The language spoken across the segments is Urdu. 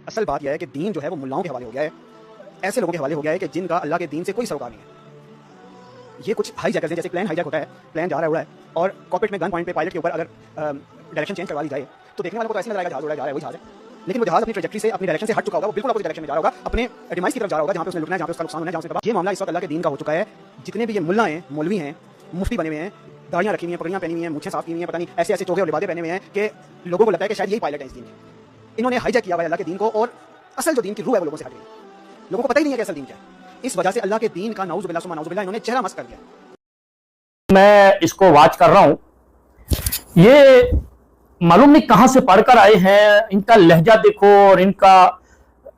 اصل بات یہ ہے کہ دین جو ہے وہ ملاؤں کے حوالے ہو گیا ہے، ایسے لوگوں کے حوالے ہو گیا ہے کہ جن کا اللہ کے دین سے کوئی سروکار نہیں ہے۔ یہ کچھ ہائی جیکرز ہیں، جیسے پلین ہائی جیک ہوتا ہے، پلین جا رہا ہے اڑا ہے اور کاکپٹ میں گن پوائنٹ پہ پائلٹ کے اوپر اگر ڈائریکشن چینج کروا دی جائے تو دیکھنے والوں کو تو ایسے نظر آئے گا جہاز اڑا جا رہا ہے، وہی جہاز ہے، لیکن وہ جہاز اپنی ٹریجیکٹری سے، اپنی ڈائریکشن سے ہٹ چکا ہوگا، وہ بالکل اپوزٹ ڈائریکشن میں جا رہا ہوگا، اپنے ڈیمائز کی طرف جا رہا ہوگا، جہاں پہ اس نے لٹنا ہے، جہاں پہ اس کا نقصان ہونا ہے، جہاں سے تباہ۔ یہ معاملہ اس وقت اللہ کے دین کا ہو چکا ہے۔ جتنے بھی یہ ملا ہیں، مولوی ہیں، مفتی بنے ہوئے ہیں، داڑیاں رکھی ہوئی ہیں، پگڑیاں پہنی ہوئی ہیں، مونچھیں صاف کی ہوئی ہیں، پتہ نہیں ایسے ایسے چوغے اور لبادے پہنے ہوئے ہیں کہ لوگوں کو لگتا ہے کہ شاید یہی پائلٹ ہے اس دین کے۔ انہوں نے ہائی جیک کیا ہوا ہے اللہ کے دین کو، اور اصل جو دین کی روح ہے وہ لوگوں سے ہٹ گئی ہے۔ لوگوں کو پتہ ہی نہیں ہے کہ اصل دین کیا ہے۔ اس وجہ سے اللہ کے دین کا نعوذ باللہ ثم نعوذ باللہ انہوں نے چہرہ مسخ کر دیا۔ میں اس کو واچ کر رہا ہوں، یہ معلوم نہیں کہاں سے پڑھ کر آئے ہیں، ان کا لہجہ دیکھو اور ان کا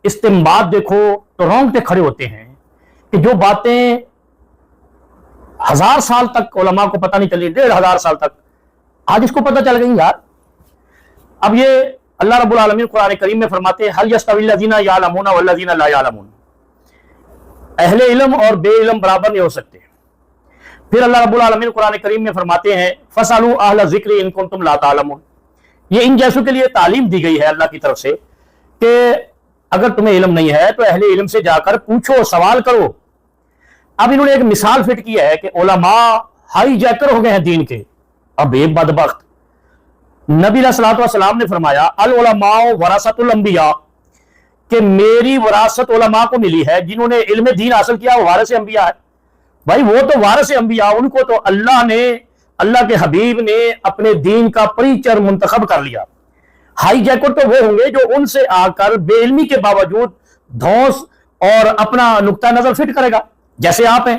استنباط دیکھو تو رونگٹے کھڑے ہوتے ہیں کہ جو باتیں 1000 سال تک علماء کو پتہ نہیں چلی، 1500 سال تک، آج اس کو پتہ چل گئی یار۔ اب یہ اللہ رب العالمین قرآن کریم میں فرماتے ہیں هل يستوي الذين يعلمون والذين لا يعلمون، اہل علم اور بے علم برابر نہیں ہو سکتے۔ پھر اللہ رب العالمین قرآن کریم میں فرماتے ہیں فَاسْأَلُوا أَهْلَ الذِّكْرِ إِن كُنتُمْ لَا تَعْلَمُونَ، یہ ان جیسوں کے لیے تعلیم دی گئی ہے اللہ کی طرف سے کہ اگر تمہیں علم نہیں ہے تو اہل علم سے جا کر پوچھو، سوال کرو۔ اب انہوں نے ایک مثال فٹ کی ہے کہ علماء ہائی جیکر ہو گئے ہیں دین کے۔ اب ایک بدبخت، نبی علیہ الصلوۃ والسلام نے فرمایا العلماء ورثۃ الانبیاء، کہ میری وراثت علماء کو ملی ہے، جنہوں نے علم دین حاصل کیا وہ وارث انبیاء ہے۔ بھائی وہ تو وارث انبیاء، ان کو تو اللہ کے حبیب نے اپنے دین کا پریچر منتخب کر لیا۔ ہائی جیکر تو وہ ہوں گے جو ان سے آ کر بے علمی کے باوجود دھوس اور اپنا نقطہ نظر فٹ کرے گا، جیسے آپ ہیں،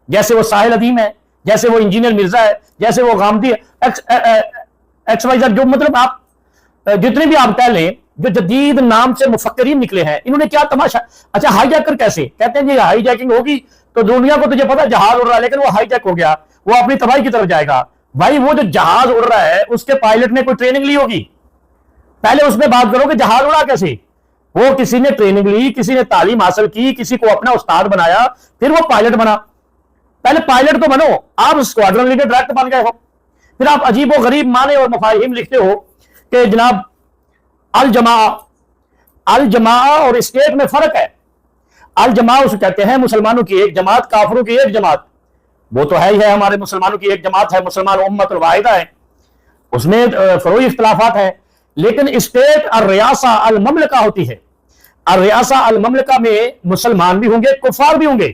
جیسے وہ ساحل عدیم ہے، جیسے وہ انجینئر مرزا ہے، جیسے وہ غامدی ایکس وائی زیڈ، جو مطلب آپ جتنے بھی آپ کہہ لیں جو جدید نام سے مفکرین نکلے ہیں، انہوں نے کیا تماشا۔ اچھا ہائی جیکر کیسے؟ کہتے ہیں جی ہائی جیکنگ ہوگی تو دنیا کو تجھے پتا جہاز اڑ رہا ہے، لیکن وہ ہائی جیک ہو گیا، وہ اپنی تباہی کی طرف جائے گا۔ بھائی وہ جو جہاز اڑ رہا ہے اس کے پائلٹ نے کوئی ٹریننگ لی ہوگی؟ پہلے اس میں بات کرو کہ جہاز اڑا کیسے؟ وہ کسی نے ٹریننگ لی، کسی نے تعلیم حاصل کی، کسی کو اپنا استاد بنایا، پھر وہ پائلٹ بنا۔ پہلے پائلٹ تو بنو، آپ اسکواڈرن لیڈر ڈائریکٹ بن گئے ہو، پھر آپ عجیب و غریب معنی اور مفاہیم لکھتے ہو کہ جناب الجماع اور اسٹیٹ میں فرق ہے۔ الجماع اسے کہتے ہیں مسلمانوں کی ایک جماعت، کافروں کی ایک جماعت، وہ تو ہے ہی ہے، ہمارے مسلمانوں کی ایک جماعت ہے، مسلمان امت الواحدہ ہے، اس میں فروعی اختلافات ہیں، لیکن اسٹیٹ الریاسہ المملکہ ہوتی ہے۔ الریاسہ المملکہ میں مسلمان بھی ہوں گے، کفار بھی ہوں گے،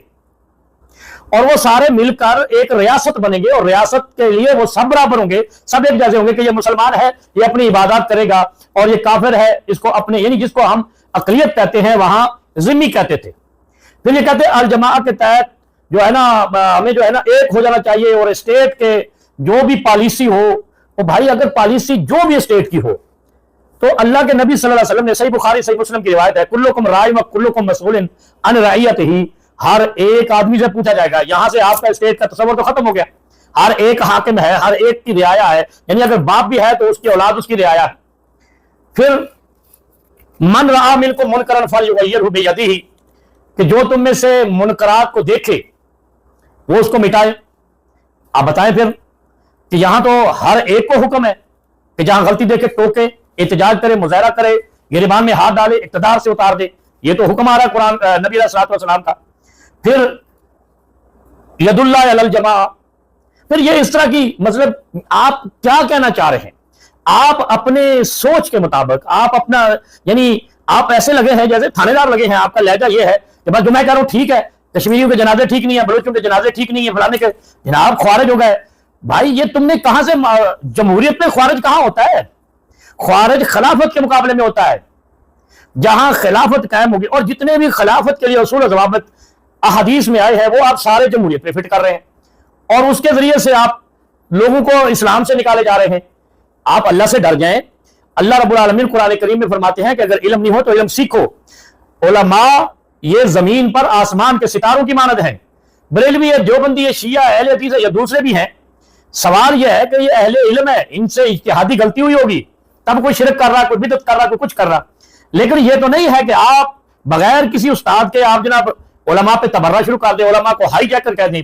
اور وہ سارے مل کر ایک ریاست بنیں گے، اور ریاست کے لیے وہ سب برابر ہوں گے، سب ایک جیسے ہوں گے کہ یہ مسلمان ہے یہ اپنی عبادات کرے گا، اور یہ کافر ہے اس کو اپنے، یعنی جس کو ہم اقلیت کہتے ہیں وہاں ذمی کہتے تھے۔ پھر یہ کہتے ہیں الجماع کے تحت جو ہے نا ہمیں جو ہے نا ایک ہو جانا چاہیے، اور اسٹیٹ کے جو بھی پالیسی ہو، وہ بھائی اگر پالیسی جو بھی اسٹیٹ کی ہو تو اللہ کے نبی صلی اللہ علیہ وسلم نے، صحیح بخاری صحیح مسلم کی روایت ہے، کلکم راع و کلکم مسئول عن رعیتہ، ہر ایک آدمی سے پوچھا جائے گا۔ یہاں سے آپ کا اسٹیٹ کا تصور تو ختم ہو گیا، ہر ایک حاکم ہے، ہر ایک کی رعایا ہے، یعنی اگر باپ بھی ہے تو اس کی اولاد اس کی رعایا ہے۔ پھر من رعا منکم منکرا فلیغیرہ بیدہ، کہ جو تم میں سے منکرات کو دیکھے وہ اس کو مٹائے۔ آپ بتائیں پھر کہ یہاں تو ہر ایک کو حکم ہے کہ جہاں غلطی دیکھے ٹوکے، احتجاج کرے، مظاہرہ کرے، گریبان میں ہاتھ ڈالے، اقتدار سے اتار دے، یہ تو حکم آ رہا ہے قرآن نبی علیہ الصلوۃ والسلام کا۔ پھر ید اللہ علی الجماع، پھر یہ اس طرح کی، مطلب آپ کیا کہنا چاہ رہے ہیں؟ آپ اپنے سوچ کے مطابق آپ اپنا، یعنی آپ ایسے لگے ہیں جیسے تھانے دار لگے ہیں، آپ کا لہجہ یہ ہے کہ بس جو میں کہہ رہا ہوں ٹھیک ہے، کشمیریوں کے جنازے ٹھیک نہیں ہیں، بلوچوں کے جنازے ٹھیک نہیں ہیں، فلانے کے جناب خوارج ہو گئے۔ بھائی یہ تم نے کہاں سے، جمہوریت میں خوارج کہاں ہوتا ہے؟ خوارج خلافت کے مقابلے میں ہوتا ہے، جہاں خلافت قائم ہوگی، اور جتنے بھی خلافت کے لیے اصول و ضوابط احادیث میں آئے ہیں وہ آپ سارے جمہوریت پہ فٹ کر رہے ہیں، اور اس کے ذریعے سے آپ لوگوں کو اسلام سے نکالے جا رہے ہیں۔ آپ اللہ سے ڈر جائیں۔ اللہ رب العالمین قرآن کریم میں فرماتے ہیں کہ اگر علم نہیں ہو تو علم سیکھو۔ علماء یہ زمین پر آسمان کے ستاروں کی مانند ہیں، بریلوی ہے، دیوبندی ہے، شیعہ ہے، اہل حدیث ہے، یا دوسرے بھی ہیں۔ سوال یہ ہے کہ یہ اہل علم ہے، ان سے اجتہادی غلطی ہوئی ہوگی، تب کوئی شرک کر رہا، کوئی بدعت کر رہا، کوئی کچھ کر رہا، لیکن یہ تو نہیں ہے کہ آپ بغیر کسی استاد کے آپ جناب علماء پہ تبرہ شروع کر دیں، علماء کو ہائی جیکر کہہ دیں۔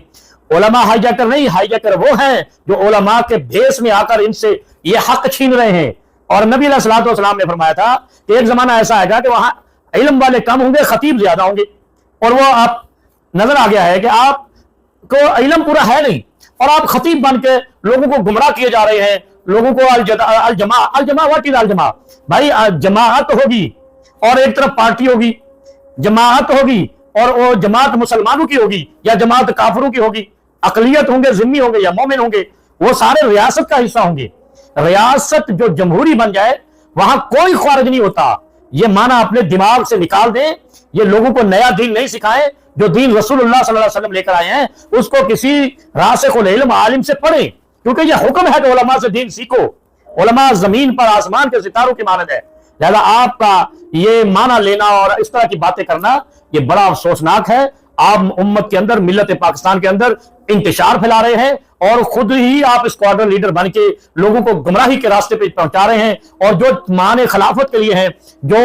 علماء ہائی جیکر نہیں، ہائی جیکر وہ ہیں جو علماء کے بھیس میں آ کر ان سے یہ حق چھین رہے ہیں۔ اور نبی علیہ الصلوۃ والسلام نے فرمایا تھا کہ ایک زمانہ ایسا آئے گا کہ وہاں علم والے کم ہوں گے، خطیب زیادہ ہوں گے. اور وہ آپ نظر آ گیا ہے کہ آپ کو علم پورا ہے نہیں اور آپ خطیب بن کے لوگوں کو گمراہ کیے جا رہے ہیں. لوگوں کو الجماع واٹ از الجماع؟ بھائی جماعت ہوگی اور ایک طرف پارٹی ہوگی، جماعت ہوگی اور وہ جماعت مسلمانوں کی ہوگی یا جماعت کافروں کی ہوگی. اقلیت ہوں گے، ذمہ ہوں گے یا مومن ہوں گے، وہ سارے ریاست کا حصہ ہوں گے. ریاست جو جمہوری بن جائے وہاں کوئی خارج نہیں ہوتا. یہ معنی اپنے دماغ سے نکال دیں. یہ لوگوں کو نیا دین نہیں سکھائیں. جو دین رسول اللہ صلی اللہ علیہ وسلم لے کر آئے ہیں اس کو کسی راسخ العلم عالم سے پڑھیں، کیونکہ یہ حکم ہے کہ علماء سے دین سیکھو. علماء زمین پر آسمان کے ستاروں کی مانند ہے. لہذا آپ کا یہ معنی لینا اور اس طرح کی باتیں کرنا یہ بڑا افسوسناک ہے. آپ امت کے اندر، ملت پاکستان کے اندر انتشار پھیلا رہے ہیں اور خود ہی آپ اسکواڈر لیڈر بن کے لوگوں کو گمراہی کے راستے پہ پہنچا رہے ہیں. اور جو مان خلافت کے لیے ہیں، جو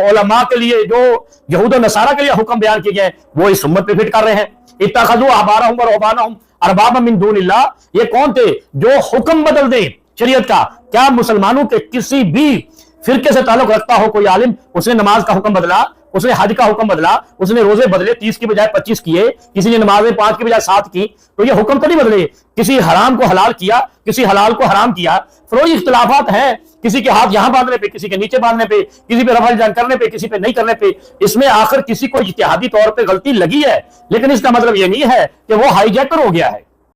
علماء کے لیے، جو یہود و نصارہ کے لیے حکم بیان کیے گئے وہ اس امت پہ فٹ کر رہے ہیں. اتخذوا احبارهم ورهبانهم اربابا من دون اللہ. یہ کون تھے جو حکم بدل دیں شریعت کا؟ کیا مسلمانوں کے کسی بھی فرقے سے تعلق رکھتا ہو کوئی عالم؟ اس نے نماز کا حکم بدلا، اس نے حج کا حکم بدلا، اس نے روزے بدلے، 30 کی بجائے 25 کیے، کسی نے نمازیں 5 کی بجائے 7 کی، تو یہ حکم تو نہیں بدلے. کسی حرام کو حلال کیا، کسی حلال کو حرام کیا. فروئی اختلافات ہیں، کسی کے ہاتھ یہاں باندھنے پہ، کسی کے نیچے باندھنے پہ، کسی پہ رفع جان کرنے پہ، کسی پہ نہیں کرنے پہ. اس میں آخر کسی کو اجتہادی طور پہ غلطی لگی ہے، لیکن اس کا مطلب یہ نہیں ہے کہ وہ ہائی جیکر ہو گیا ہے.